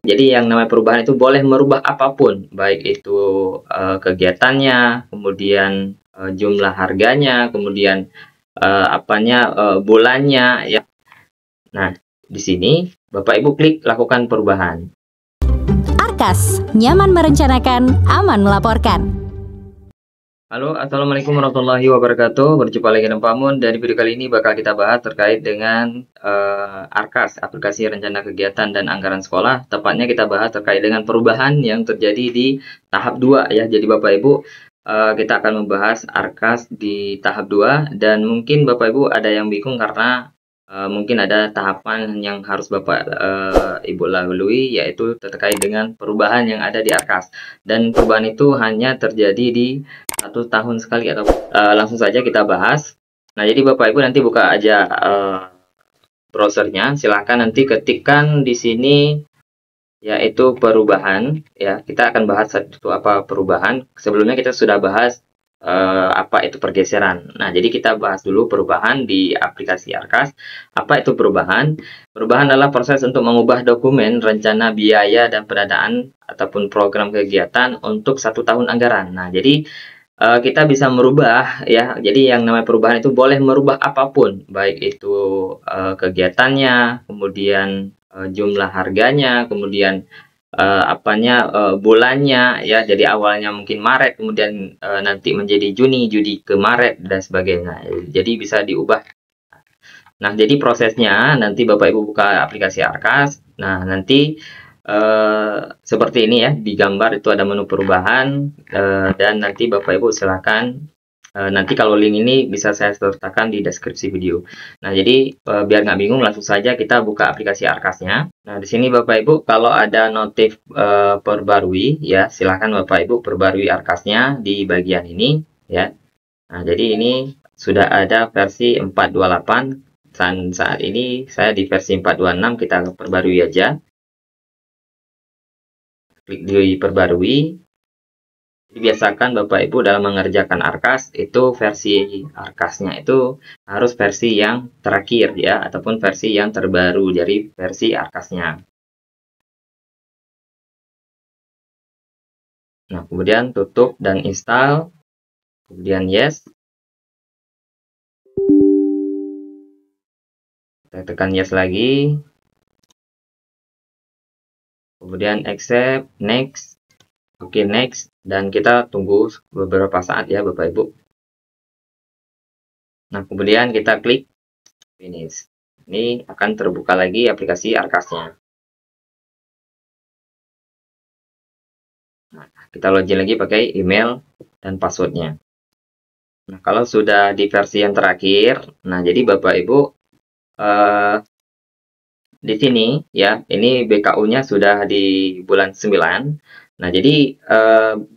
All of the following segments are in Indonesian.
Jadi yang namanya perubahan itu boleh merubah apapun, baik itu kegiatannya, kemudian jumlah harganya, kemudian bulannya ya. Nah, di sini Bapak Ibu klik lakukan perubahan. Arkas, nyaman merencanakan, aman melaporkan. Halo, Assalamualaikum warahmatullahi wabarakatuh. Berjumpa lagi dengan Pak Mun, dan di video kali ini bakal kita bahas terkait dengan Arkas, aplikasi rencana kegiatan dan anggaran sekolah. Tepatnya kita bahas terkait dengan perubahan yang terjadi di tahap 2 ya. Jadi Bapak Ibu, kita akan membahas Arkas di tahap 2, dan mungkin Bapak Ibu ada yang bingung karena mungkin ada tahapan yang harus Bapak Ibu lalui, yaitu terkait dengan perubahan yang ada di Arkas. Dan perubahan itu hanya terjadi di 1 tahun sekali atau langsung saja kita bahas. Nah, jadi Bapak Ibu nanti buka aja browsernya, silahkan nanti ketikkan di sini yaitu perubahan ya. Kita akan bahas satu apa perubahan. Sebelumnya kita sudah bahas apa itu pergeseran. Nah, jadi kita bahas dulu perubahan di aplikasi Arkas. Apa itu perubahan? Perubahan adalah proses untuk mengubah dokumen, rencana biaya dan pendanaan ataupun program kegiatan untuk 1 tahun anggaran. Nah, jadi kita bisa merubah ya. Jadi yang namanya perubahan itu boleh merubah apapun, baik itu kegiatannya, kemudian jumlah harganya, kemudian bulannya ya. Jadi awalnya mungkin Maret, kemudian nanti menjadi Juni, Juli ke Maret dan sebagainya. Jadi bisa diubah. Nah, jadi prosesnya nanti Bapak Ibu buka aplikasi Arkas. Nah, nanti seperti ini ya, di gambar itu ada menu perubahan, dan nanti Bapak Ibu silakan nanti kalau link ini bisa saya sertakan di deskripsi video. Nah, jadi biar nggak bingung, langsung saja kita buka aplikasi Arkasnya. Nah, di sini Bapak Ibu kalau ada notif perbarui ya, silahkan Bapak Ibu perbarui Arkasnya di bagian ini ya. Nah, jadi ini sudah ada versi 428, dan saat ini saya di versi 426, kita perbarui aja. Klik di perbarui. Dibiasakan Bapak Ibu dalam mengerjakan Arkas itu versi Arkasnya itu harus versi yang terakhir ya, ataupun versi yang terbaru dari versi Arkasnya. Nah, kemudian tutup dan install, kemudian yes. Kita tekan yes lagi, kemudian accept, next. Oke, next, dan kita tunggu beberapa saat ya Bapak Ibu. Nah, kemudian kita klik finish. Ini akan terbuka lagi aplikasi Arkasnya. Nah, kita login lagi pakai email dan passwordnya. Nah, kalau sudah di versi yang terakhir, nah jadi Bapak Ibu di sini ya, ini BKU-nya sudah di bulan 9. Nah, jadi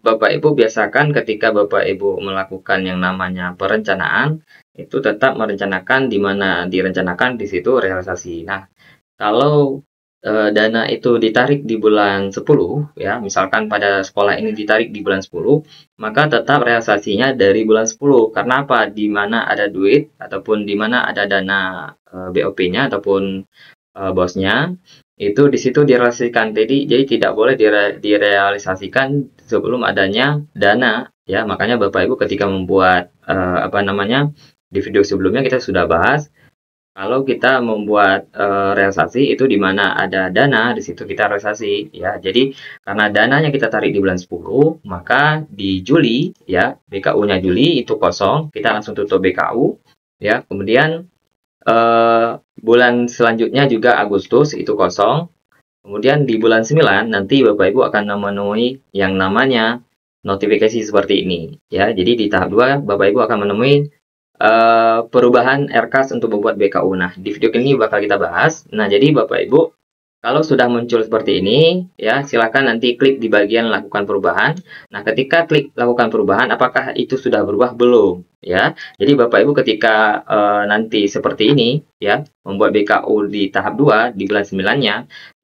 Bapak Ibu biasakan ketika Bapak Ibu melakukan yang namanya perencanaan, itu tetap merencanakan di mana direncanakan di situ realisasi. Nah, kalau dana itu ditarik di bulan 10 ya, misalkan pada sekolah ini ditarik di bulan 10, maka tetap realisasinya dari bulan 10. Karena apa? Di mana ada duit ataupun di mana ada dana BOP-nya ataupun bosnya, itu di situ direalisasikan. Jadi tidak boleh direalisasikan sebelum adanya dana ya. Makanya Bapak Ibu ketika membuat di video sebelumnya kita sudah bahas, kalau kita membuat realisasi itu di mana ada dana, di situ kita realisasi ya. Jadi karena dananya kita tarik di bulan 10, maka di Juli ya, BKU-nya Juli itu kosong, kita langsung tutup BKU ya. Kemudian bulan selanjutnya juga Agustus itu kosong. Kemudian di bulan 9 nanti Bapak Ibu akan menemui yang namanya notifikasi seperti ini ya. Jadi di tahap 2 Bapak Ibu akan menemui perubahan Arkas untuk membuat BKU. Nah, di video ini bakal kita bahas. Nah, jadi Bapak Ibu kalau sudah muncul seperti ini ya, silakan nanti klik di bagian lakukan perubahan. Nah, ketika klik lakukan perubahan, apakah itu sudah berubah? Belum ya. Jadi Bapak Ibu ketika nanti seperti ini ya, membuat BKU di tahap 2 di bulan 9-nya.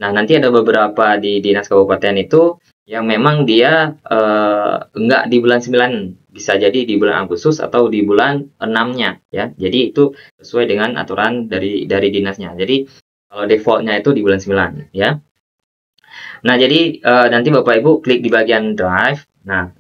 Nah, nanti ada beberapa di Dinas Kabupaten itu yang memang dia enggak di bulan 9, bisa jadi di bulan Agustus atau di bulan 6-nya ya. Jadi itu sesuai dengan aturan dari dinasnya. Jadi kalau defaultnya itu di bulan 9 ya. Nah, jadi nanti Bapak Ibu klik di bagian drive. Nah,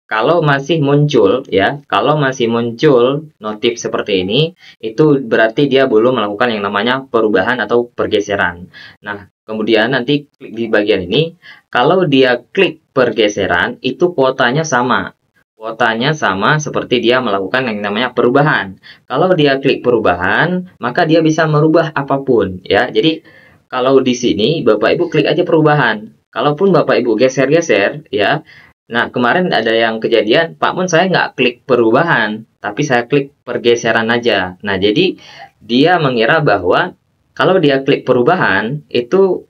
kalau masih muncul ya, kalau masih muncul notif seperti ini, itu berarti dia belum melakukan yang namanya perubahan atau pergeseran. Nah, kemudian nanti klik di bagian ini, kalau dia klik pergeseran, itu kuotanya sama. Kuotanya sama seperti dia melakukan yang namanya perubahan. Kalau dia klik perubahan, maka dia bisa merubah apapun ya. Jadi kalau di sini Bapak Ibu klik aja perubahan. Kalaupun Bapak Ibu geser-geser ya, nah, kemarin ada yang kejadian, Pak Mun saya nggak klik perubahan, tapi saya klik pergeseran aja. Nah, jadi dia mengira bahwa kalau dia klik perubahan, itu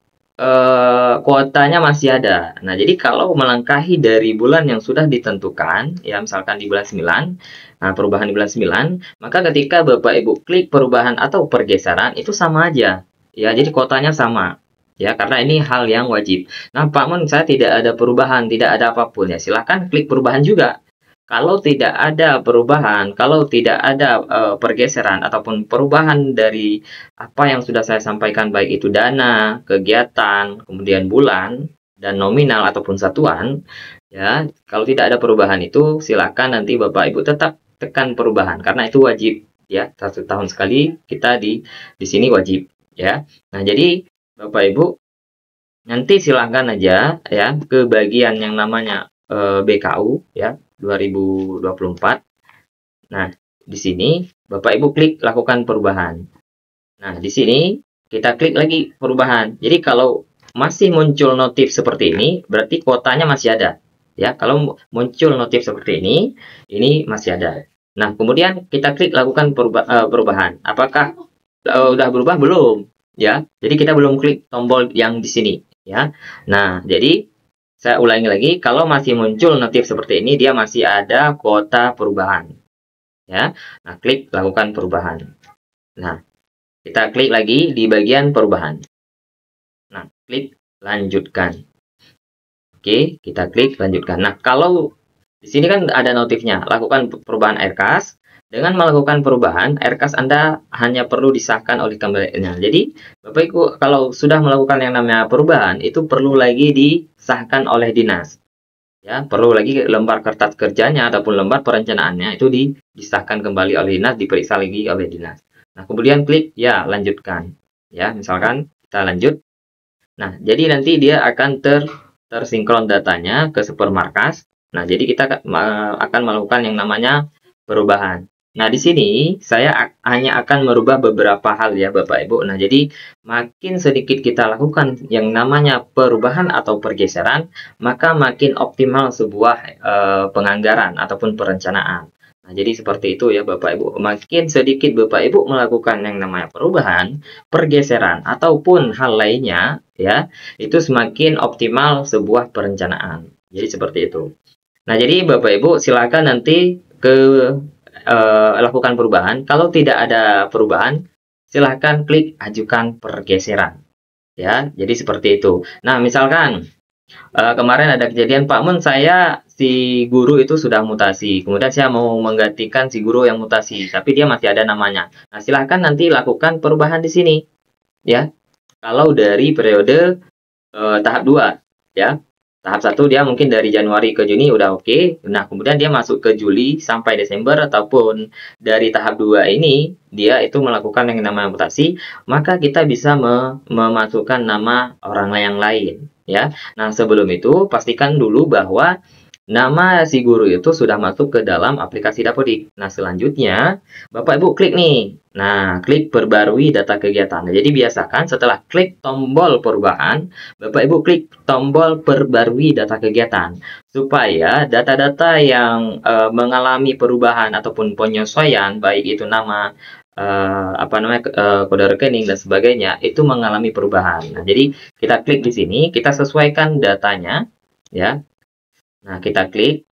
kuotanya masih ada. Nah, jadi kalau melangkahi dari bulan yang sudah ditentukan, ya misalkan di bulan 9, nah perubahan di bulan 9, maka ketika Bapak Ibu klik perubahan atau pergeseran, itu sama aja. Ya, jadi kuotanya sama. Ya, karena ini hal yang wajib. Nah, Pak Mun, saya tidak ada perubahan, tidak ada apapun. Ya, silahkan klik perubahan juga. Kalau tidak ada perubahan, kalau tidak ada pergeseran ataupun perubahan dari apa yang sudah saya sampaikan, baik itu dana, kegiatan, kemudian bulan, dan nominal ataupun satuan, ya, kalau tidak ada perubahan itu, silakan nanti Bapak Ibu tetap tekan perubahan karena itu wajib, ya. 1 tahun sekali kita di sini wajib, ya. Nah, jadi Bapak Ibu nanti silahkan aja ya ke bagian yang namanya BKU ya 2024. Nah, di sini Bapak Ibu klik lakukan perubahan. Nah, di sini kita klik lagi perubahan. Jadi kalau masih muncul notif seperti ini, berarti kuotanya masih ada. Ya, kalau muncul notif seperti ini masih ada. Nah, kemudian kita klik lakukan perubahan. Apakah udah berubah belum? Ya, jadi kita belum klik tombol yang di sini. Ya, nah jadi saya ulangi lagi, kalau masih muncul notif seperti ini, dia masih ada kuota perubahan. Ya, nah klik lakukan perubahan. Nah, kita klik lagi di bagian perubahan. Nah, klik lanjutkan. Oke, kita klik lanjutkan. Nah, kalau di sini kan ada notifnya, lakukan perubahan Aircast. Dengan melakukan perubahan, Aircast Anda hanya perlu disahkan oleh kembalinya. Jadi, Bapak Ibu, kalau sudah melakukan yang namanya perubahan, itu perlu lagi disahkan oleh dinas. Ya, perlu lagi lembar kertas kerjanya ataupun lembar perencanaannya itu disahkan kembali oleh dinas, diperiksa lagi oleh dinas. Nah, kemudian klik ya, lanjutkan. Ya, misalkan kita lanjut. Nah, jadi nanti dia akan tersinkron datanya ke Supermarkas. Nah, jadi kita akan melakukan yang namanya perubahan. Nah, di sini saya hanya akan merubah beberapa hal ya Bapak Ibu. Nah, jadi makin sedikit kita lakukan yang namanya perubahan atau pergeseran, maka makin optimal sebuah penganggaran ataupun perencanaan. Nah, jadi seperti itu ya Bapak Ibu. Makin sedikit Bapak Ibu melakukan yang namanya perubahan, pergeseran ataupun hal lainnya ya, itu semakin optimal sebuah perencanaan. Jadi seperti itu. Nah, jadi Bapak Ibu silakan nanti ke lakukan perubahan. Kalau tidak ada perubahan, silahkan klik ajukan pergeseran. Ya, jadi seperti itu. Nah, misalkan kemarin ada kejadian Pak Mun, saya si guru itu sudah mutasi. Kemudian saya mau menggantikan si guru yang mutasi, tapi dia masih ada namanya. Nah, silahkan nanti lakukan perubahan di sini. Ya, kalau dari periode tahap 2 ya. Tahap 1 dia mungkin dari Januari ke Juni udah oke. Nah, kemudian dia masuk ke Juli sampai Desember ataupun dari tahap 2 ini dia itu melakukan yang namanya mutasi, maka kita bisa memasukkan nama orang yang lain ya. Nah, sebelum itu pastikan dulu bahwa nama si guru itu sudah masuk ke dalam aplikasi Dapodik. Nah, selanjutnya Bapak Ibu klik nih. Nah, klik perbarui data kegiatan. Nah, jadi biasakan setelah klik tombol perubahan, Bapak Ibu klik tombol perbarui data kegiatan supaya data-data yang mengalami perubahan ataupun penyesuaian, baik itu nama kode rekening dan sebagainya, itu mengalami perubahan. Nah, jadi kita klik di sini, kita sesuaikan datanya ya. Nah, kita klik.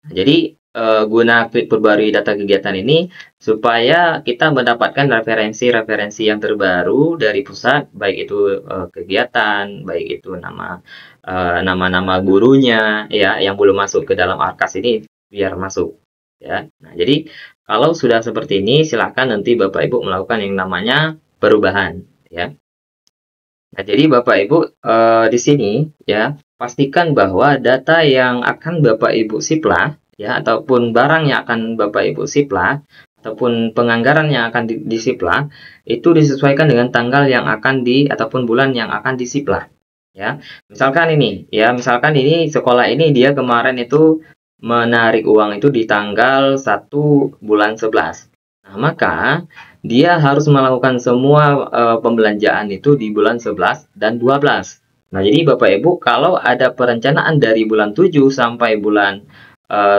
Nah, jadi guna klik perbarui data kegiatan ini supaya kita mendapatkan referensi-referensi yang terbaru dari pusat, baik itu kegiatan, baik itu nama-nama gurunya ya yang belum masuk ke dalam Arkas ini biar masuk ya. Nah, jadi kalau sudah seperti ini silahkan nanti Bapak Ibu melakukan yang namanya perubahan ya. Nah, jadi Bapak Ibu di sini ya, pastikan bahwa data yang akan Bapak Ibu siplah ya, ataupun barang yang akan Bapak Ibu siplah, ataupun penganggaran yang akan disiplah, itu disesuaikan dengan tanggal yang akan ataupun bulan yang akan disiplah ya. Misalkan ini sekolah ini dia kemarin itu menarik uang itu di tanggal 1 bulan 11. Nah, maka dia harus melakukan semua pembelanjaan itu di bulan 11 dan 12. Nah, jadi Bapak Ibu kalau ada perencanaan dari bulan 7 sampai bulan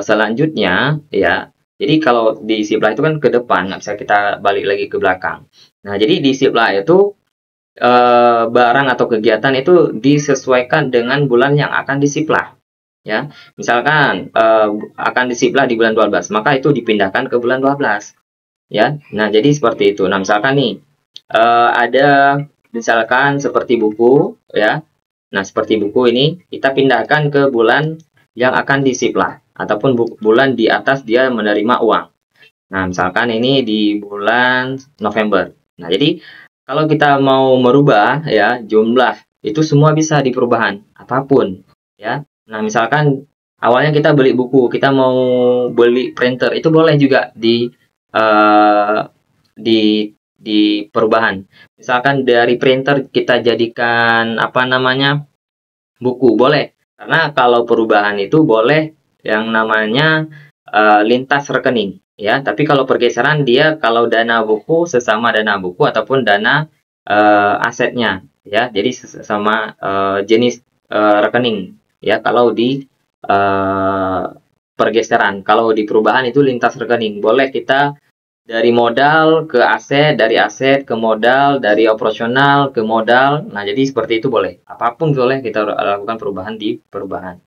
selanjutnya ya. Jadi kalau di siplah itu kan ke depan, nggak bisa kita balik lagi ke belakang. Nah, jadi di siplah itu barang atau kegiatan itu disesuaikan dengan bulan yang akan disiplah ya. Misalkan akan disiplah di bulan 12, maka itu dipindahkan ke bulan 12 ya. Nah, jadi seperti itu. Nah, misalkan nih ada misalkan seperti buku ya. Nah, seperti buku ini kita pindahkan ke bulan yang akan disiplah ataupun bulan di atas dia menerima uang. Nah, misalkan ini di bulan November. Nah, jadi kalau kita mau merubah ya jumlah itu semua bisa di perubahan apapun ya. Nah, misalkan awalnya kita beli buku, kita mau beli printer itu boleh juga eh, di perubahan. Misalkan dari printer kita jadikan apa namanya buku boleh. Karena kalau perubahan itu boleh yang namanya lintas rekening ya. Tapi kalau pergeseran dia kalau dana buku sesama dana buku ataupun dana asetnya ya. Jadi sesama jenis rekening ya. Kalau di pergeseran, kalau di perubahan itu lintas rekening. Boleh kita dari modal ke aset, dari aset ke modal, dari operasional ke modal. Nah, jadi seperti itu boleh. Apapun boleh kita lakukan perubahan di perubahan.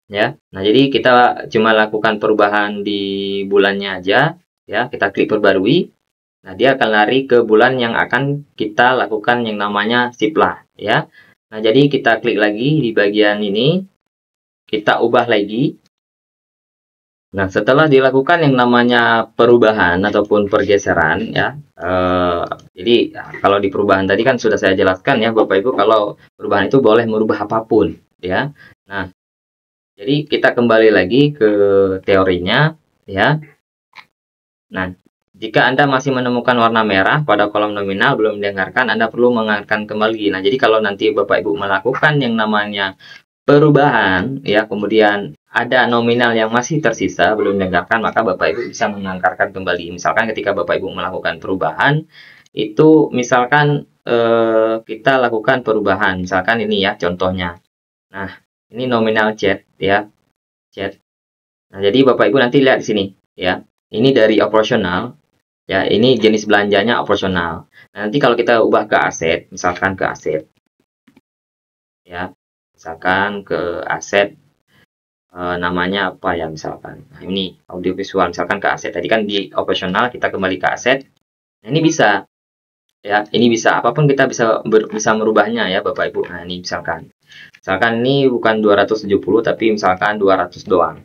Ya. Nah, jadi kita cuma lakukan perubahan di bulannya aja ya. Kita klik perbarui. Nah, dia akan lari ke bulan yang akan kita lakukan yang namanya siplah ya. Nah, jadi kita klik lagi di bagian ini. Kita ubah lagi. Nah, setelah dilakukan yang namanya perubahan ataupun pergeseran ya, jadi kalau di perubahan tadi kan sudah saya jelaskan ya Bapak Ibu, kalau perubahan itu boleh merubah apapun ya. Nah, jadi kita kembali lagi ke teorinya ya. Nah, jika Anda masih menemukan warna merah pada kolom nominal belum dianggarkan, Anda perlu menganggarkan kembali. Nah, jadi kalau nanti Bapak Ibu melakukan yang namanya perubahan ya, kemudian ada nominal yang masih tersisa belum dianggarkan, maka Bapak Ibu bisa menganggarkan kembali. Misalkan ketika Bapak Ibu melakukan perubahan itu misalkan kita lakukan perubahan, misalkan ini ya contohnya. Nah, ini nominal Z ya, Z. Nah, jadi Bapak Ibu nanti lihat di sini ya. Ini dari operasional ya, ini jenis belanjanya operasional. Nah, nanti kalau kita ubah ke aset, misalkan ke aset ya, misalkan ke aset namanya apa ya, misalkan nah, ini audiovisual, misalkan ke aset tadi kan di operasional, kita kembali ke aset. Nah, ini bisa ya, ini bisa apapun kita bisa merubahnya ya Bapak Ibu. Nah, ini misalkan ini bukan 270 tapi misalkan 200 doang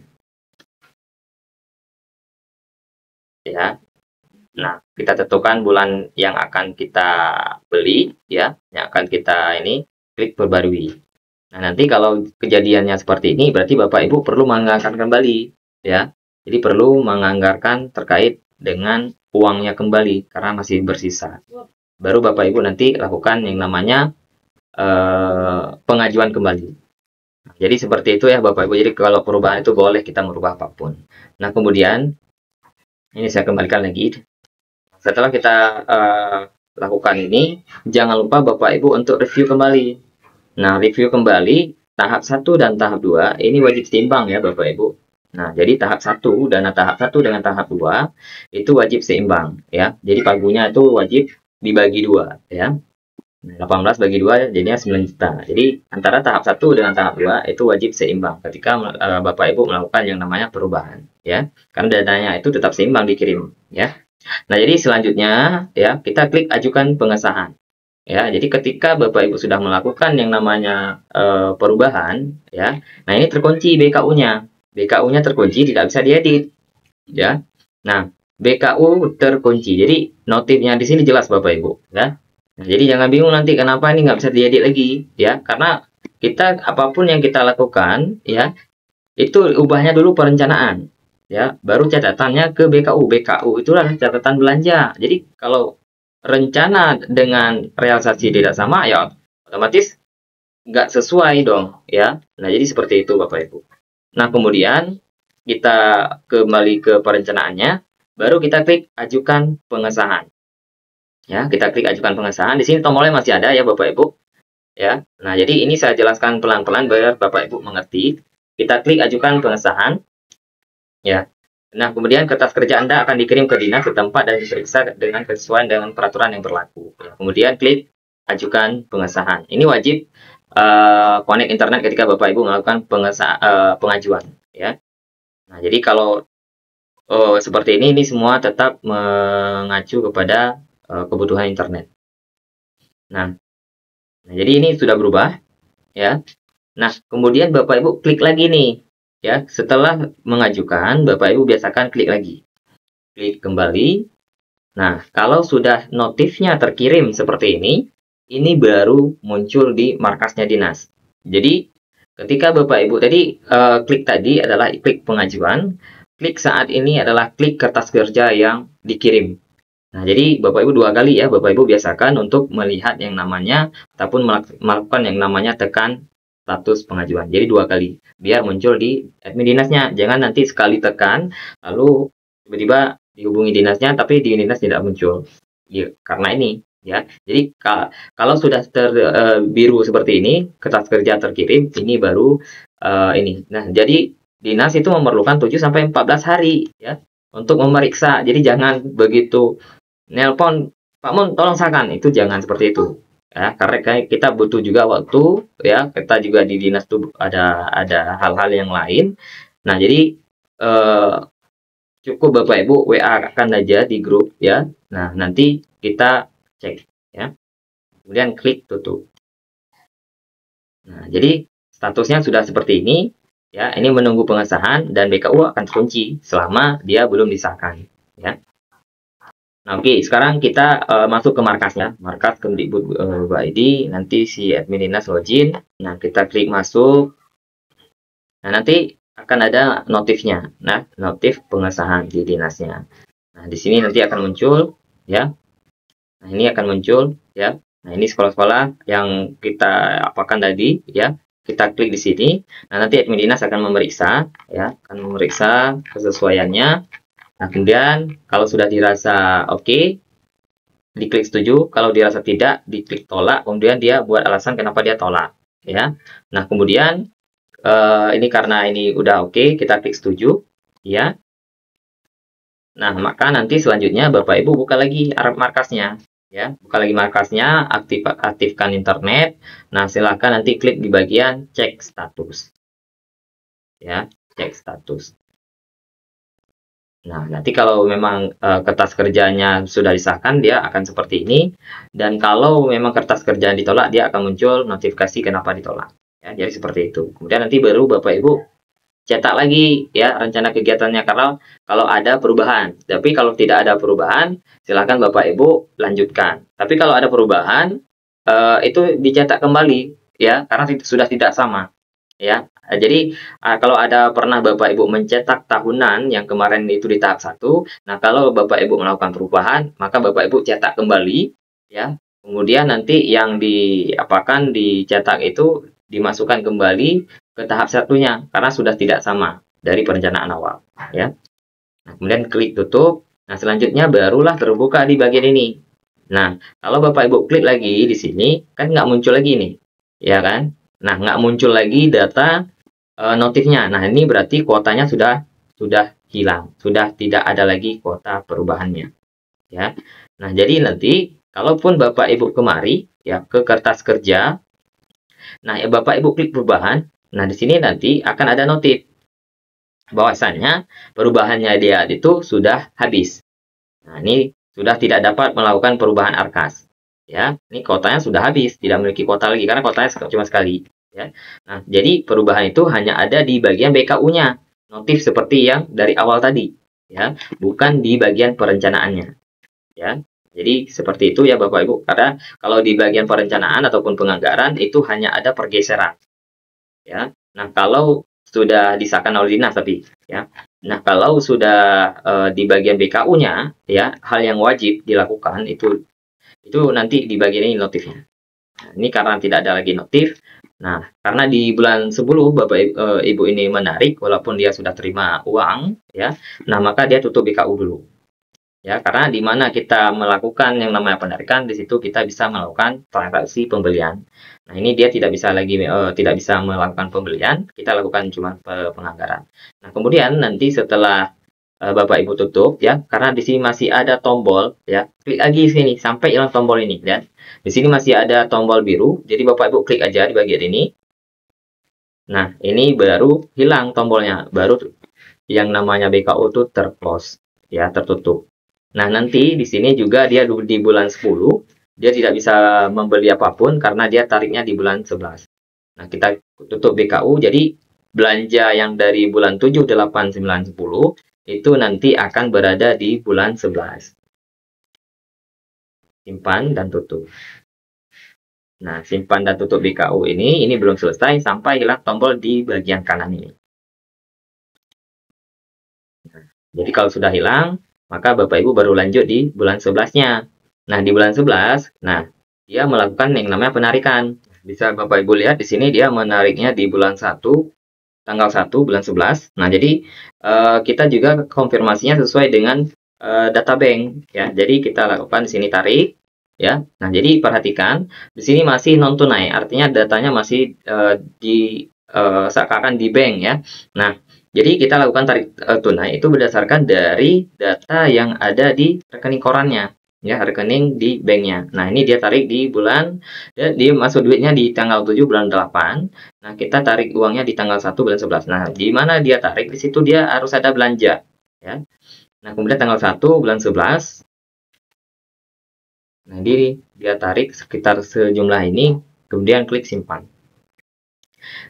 ya. Nah, kita tentukan bulan yang akan kita beli ya, yang akan kita ini klik perbarui. Nah, nanti kalau kejadiannya seperti ini, berarti Bapak Ibu perlu menganggarkan kembali, ya. Jadi perlu menganggarkan terkait dengan uangnya kembali, karena masih bersisa. Baru Bapak Ibu nanti lakukan yang namanya pengajuan kembali. Jadi seperti itu ya Bapak Ibu. Jadi kalau perubahan itu boleh kita merubah apapun. Nah, kemudian, ini saya kembalikan lagi. Setelah kita lakukan ini, jangan lupa Bapak Ibu untuk review kembali. Nah, review kembali tahap 1 dan tahap 2 ini wajib seimbang ya Bapak Ibu. Nah, jadi tahap 1, dana tahap 1 dengan tahap 2 itu wajib seimbang ya. Jadi pagunya itu wajib dibagi 2 ya. 18 bagi 2 jadinya 9 juta. Jadi antara tahap 1 dengan tahap 2 itu wajib seimbang ketika Bapak Ibu melakukan yang namanya perubahan ya. Karena dananya itu tetap seimbang dikirim ya. Nah, jadi selanjutnya ya kita klik ajukan pengesahan. Ya, jadi ketika Bapak Ibu sudah melakukan yang namanya perubahan, ya, nah ini terkunci BKU-nya. BKU-nya terkunci, tidak bisa diedit, ya. Nah, BKU terkunci. Jadi notifnya di sini jelas Bapak Ibu, ya. Nah, jadi jangan bingung nanti kenapa ini nggak bisa diedit lagi, ya, karena kita apapun yang kita lakukan, ya, itu ubahnya dulu perencanaan, ya, baru catatannya ke BKU. BKU itulah catatan belanja. Jadi kalau rencana dengan realisasi tidak sama, ya otomatis nggak sesuai dong, ya. Nah, jadi seperti itu Bapak Ibu. Nah, kemudian kita kembali ke perencanaannya, baru kita klik ajukan pengesahan. Ya, kita klik ajukan pengesahan. Di sini tombolnya masih ada ya Bapak Ibu, ya. Nah, jadi ini saya jelaskan pelan-pelan biar Bapak Ibu mengerti. Kita klik ajukan pengesahan, ya. Nah, kemudian kertas kerja Anda akan dikirim ke dinas setempat dan diperiksa dengan kesesuaian dengan peraturan yang berlaku. Ya, kemudian klik ajukan pengesahan. Ini wajib connect internet ketika Bapak Ibu melakukan pengajuan, ya. Nah, jadi kalau seperti ini semua tetap mengacu kepada kebutuhan internet. Nah, jadi ini sudah berubah, ya. Nah, kemudian Bapak Ibu klik lagi nih, ya. Setelah mengajukan, Bapak Ibu biasakan klik lagi. Klik kembali. Nah, kalau sudah notifnya terkirim seperti ini baru muncul di markasnya dinas. Jadi, ketika Bapak Ibu tadi klik tadi adalah klik pengajuan, klik saat ini adalah klik kertas kerja yang dikirim. Nah, jadi Bapak Ibu 2 kali ya, Bapak Ibu biasakan untuk melihat yang namanya ataupun melakukan yang namanya tekan status pengajuan. Jadi 2 kali, biar muncul di admin dinasnya. Jangan nanti sekali tekan, lalu tiba-tiba dihubungi dinasnya, tapi di dinas tidak muncul. Ya, karena ini, ya. Jadi kalau sudah biru seperti ini, kertas kerja terkirim, ini baru ini. Nah, jadi dinas itu memerlukan 7-14 hari, ya, untuk memeriksa. Jadi jangan begitu nelpon, Pak Mun tolong sahkan, itu jangan seperti itu, ya, karena kita butuh juga waktu, ya, kita juga di dinas tuh ada hal-hal yang lain. Nah, jadi cukup Bapak Ibu WA kan aja di grup, ya. Nah, nanti kita cek, ya, kemudian klik tutup. Nah, jadi statusnya sudah seperti ini, ya. Ini menunggu pengesahan dan BKU akan terkunci selama dia belum disahkan, ya. Nah, oke, sekarang kita masuk ke markasnya, markas Kemdikbud.id. Nanti si admin dinas login. Nah, kita klik masuk. Nah, nanti akan ada notifnya. Nah, notif pengesahan di dinasnya. Nah, di sini nanti akan muncul, ya. Nah, ini akan muncul, ya. Nah, ini sekolah-sekolah yang kita apakan tadi, ya. Kita klik di sini. Nah, nanti admin dinas akan memeriksa, ya, akan memeriksa kesesuaiannya. Nah, kemudian kalau sudah dirasa oke, diklik setuju. Kalau dirasa tidak, diklik tolak. Kemudian dia buat alasan kenapa dia tolak, ya. Nah, kemudian ini karena ini udah oke, kita klik setuju, ya. Nah, maka nanti selanjutnya Bapak Ibu buka lagi markasnya, ya. Buka lagi markasnya, aktifkan internet. Nah, silakan nanti klik di bagian cek status, ya, cek status. Nah, nanti kalau memang kertas kerjanya sudah disahkan, dia akan seperti ini. Dan kalau memang kertas kerjaan ditolak, dia akan muncul notifikasi kenapa ditolak. Ya, jadi seperti itu. Kemudian nanti baru Bapak Ibu cetak lagi ya rencana kegiatannya kalau ada perubahan. Tapi kalau tidak ada perubahan, silakan Bapak Ibu lanjutkan. Tapi kalau ada perubahan, itu dicetak kembali ya, karena sudah tidak sama. Ya, jadi kalau ada pernah Bapak Ibu mencetak tahunan yang kemarin itu di tahap 1, nah kalau Bapak Ibu melakukan perubahan, maka Bapak Ibu cetak kembali, ya. Kemudian nanti yang dicetak itu dimasukkan kembali ke tahap satunya karena sudah tidak sama dari perencanaan awal, ya. Nah, kemudian klik tutup. Nah, selanjutnya barulah terbuka di bagian ini. Nah, kalau Bapak Ibu klik lagi di sini, kan nggak muncul lagi nih, ya kan? Nah, nggak muncul lagi data notifnya. Nah, ini berarti kuotanya sudah hilang, sudah tidak ada lagi kuota perubahannya, ya. Nah, jadi nanti kalaupun Bapak Ibu kemari ya ke kertas kerja, nah ya Bapak Ibu klik perubahan, nah di sini nanti akan ada notif bahwasannya perubahannya dia itu sudah habis. Nah, ini sudah tidak dapat melakukan perubahan Arkas. Ya, ini kuotanya sudah habis, tidak memiliki kuota lagi karena kuotanya cuma sekali. Ya. Nah, jadi perubahan itu hanya ada di bagian BKU-nya, notif seperti yang dari awal tadi, ya, bukan di bagian perencanaannya. Ya. Jadi seperti itu ya Bapak Ibu, karena kalau di bagian perencanaan ataupun penganggaran itu hanya ada pergeseran ya. Nah, kalau sudah disahkan oleh dinas tapi ya. Nah, kalau sudah di bagian BKU-nya ya, hal yang wajib dilakukan itu nanti di bagian ini notifnya. Nah, ini karena tidak ada lagi notif. Nah, karena di bulan 10 Bapak Ibu ini menarik walaupun dia sudah terima uang ya. Nah, maka dia tutup BKU dulu. Ya, karena di mana kita melakukan yang namanya penarikan, di situ kita bisa melakukan transaksi pembelian. Nah, ini dia tidak bisa lagi tidak bisa melakukan pembelian, kita lakukan cuma penganggaran. Nah, kemudian nanti setelah Bapak Ibu tutup ya, karena di sini masih ada tombol ya, klik lagi sini sampai hilang tombol ini dan di sini masih ada tombol biru, jadi Bapak Ibu klik aja di bagian ini. Nah, ini baru hilang tombolnya, baru yang namanya BKU itu terclose ya, tertutup. Nah, nanti di sini juga dia di bulan 10, dia tidak bisa membeli apapun karena dia tariknya di bulan 11. Nah, kita tutup BKU, jadi belanja yang dari bulan 7, 8, 9, 10, itu nanti akan berada di bulan 11. Simpan dan tutup. Nah, simpan dan tutup BKU ini belum selesai sampai hilang tombol di bagian kanan ini. Nah, jadi kalau sudah hilang, maka Bapak Ibu baru lanjut di bulan 11-nya. Nah, di bulan 11, nah, dia melakukan yang namanya penarikan. Bisa Bapak Ibu lihat di sini dia menariknya di bulan 1, tanggal 1 bulan 11. Nah, jadi kita juga konfirmasinya sesuai dengan data bank ya. Jadi kita lakukan di sini tarik ya. Nah, jadi perhatikan di sini masih non tunai, artinya datanya masih seakan-akan di bank ya. Nah, jadi kita lakukan tarik tunai itu berdasarkan dari data yang ada di rekening korannya, ya rekening di banknya. Nah, ini dia tarik di bulan, dia masuk duitnya di tanggal 7 bulan 8. Nah, kita tarik uangnya di tanggal 1 bulan 11. Nah, di mana dia tarik, di situ dia harus ada belanja, ya. Nah, kemudian tanggal 1 bulan 11. Nah, dia tarik sekitar sejumlah ini, kemudian klik simpan.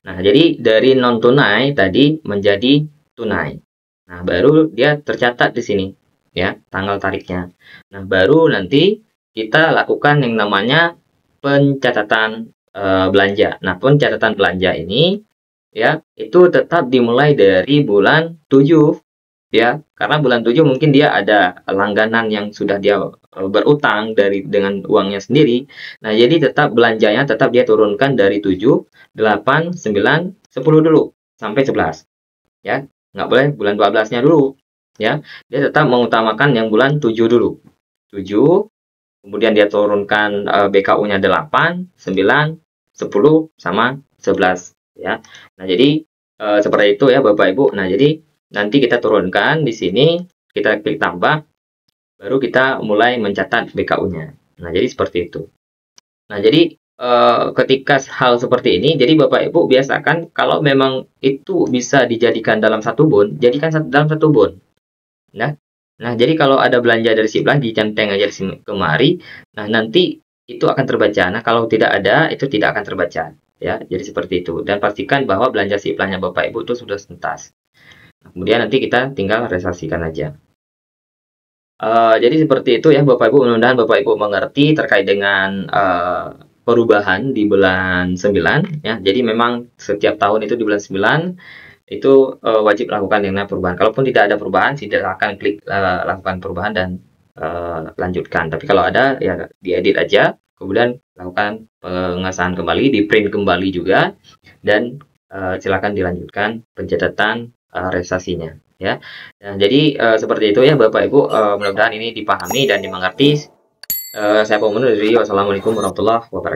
Nah, jadi dari non tunai tadi menjadi tunai. Nah, baru dia tercatat di sini ya, tanggal tariknya. Nah, baru nanti kita lakukan yang namanya pencatatan belanja. Nah, pencatatan belanja ini ya, itu tetap dimulai dari bulan 7 ya, karena bulan 7 mungkin dia ada langganan yang sudah dia berutang dengan uangnya sendiri. Nah, jadi tetap belanjanya tetap dia turunkan dari 7, 8, 9, 10 dulu sampai 11. Ya, nggak boleh bulan 12-nya dulu. Ya, dia tetap mengutamakan yang bulan 7 dulu. 7, kemudian dia turunkan BKU-nya 8, 9, 10 sama 11 ya. Nah, jadi seperti itu ya Bapak Ibu. Nah, jadi nanti kita turunkan di sini, kita klik tambah, baru kita mulai mencatat BKU-nya. Nah, jadi seperti itu. Nah, jadi ketika hal seperti ini, jadi Bapak Ibu biasakan kalau memang itu bisa dijadikan dalam satu bond, jadikan dalam satu bond. Nah, jadi kalau ada belanja dari si Plan, dicenteng aja di sini kemari. Nah, nanti itu akan terbaca. Nah, kalau tidak ada, itu tidak akan terbaca. Ya, jadi seperti itu. Dan pastikan bahwa belanja si Plannya Bapak Ibu itu sudah tuntas. Kemudian nanti kita tinggal realisasikan aja. Jadi seperti itu ya Bapak Ibu, mudah-mudahan Bapak Ibu mengerti terkait dengan perubahan di bulan 9 ya. Jadi memang setiap tahun itu di bulan 9 itu wajib lakukan yang namanya perubahan. Kalaupun tidak ada perubahan, silakan klik lakukan perubahan dan lanjutkan. Tapi kalau ada ya diedit aja, kemudian lakukan pengesahan kembali, di print kembali juga, dan silakan dilanjutkan pencatatan realisasinya ya. Nah, jadi seperti itu ya Bapak Ibu, mudah-mudahan ini dipahami dan dimengerti. Saya Pak Munir, wassalamualaikum warahmatullahi wabarakatuh.